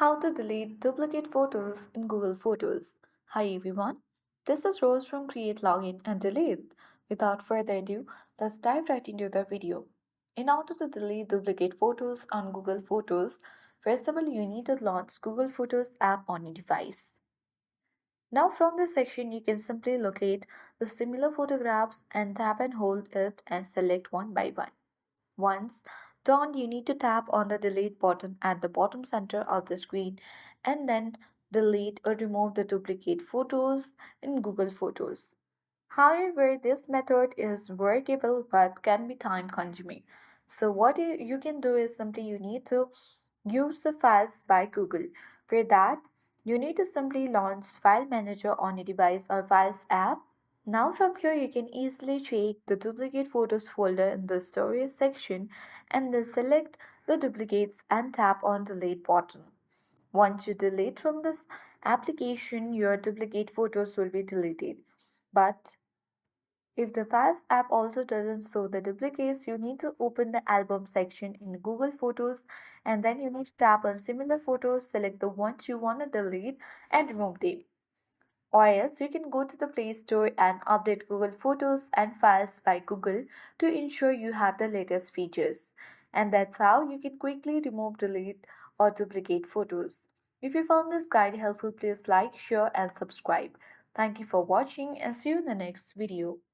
How to delete duplicate photos in Google Photos. Hi everyone, this is Rose from Create Login and Delete. Without further ado, let's dive right into the video. In order to delete duplicate photos on Google Photos, first of all you need to launch Google Photos app on your device. Now from this section you can simply locate the similar photographs and tap and hold it and select one by one. Once done, you need to tap on the delete button at the bottom center of the screen and then delete or remove the duplicate photos in Google Photos. However, this method is workable but can be time consuming. So, what you can do is simply you need to use the Files by Google. For that, you need to simply launch File Manager on your device or Files app. Now from here you can easily check the duplicate photos folder in the storage section and then select the duplicates and tap on delete button. Once you delete from this application, your duplicate photos will be deleted. But if the Files app also doesn't show the duplicates, you need to open the album section in Google Photos and then you need to tap on similar photos, select the ones you want to delete and remove them. Or else you can go to the Play Store and update Google Photos and Files by Google to ensure you have the latest features. And that's how you can quickly remove, delete, or duplicate photos. If you found this guide helpful, please like, share, and subscribe. Thank you for watching and see you in the next video.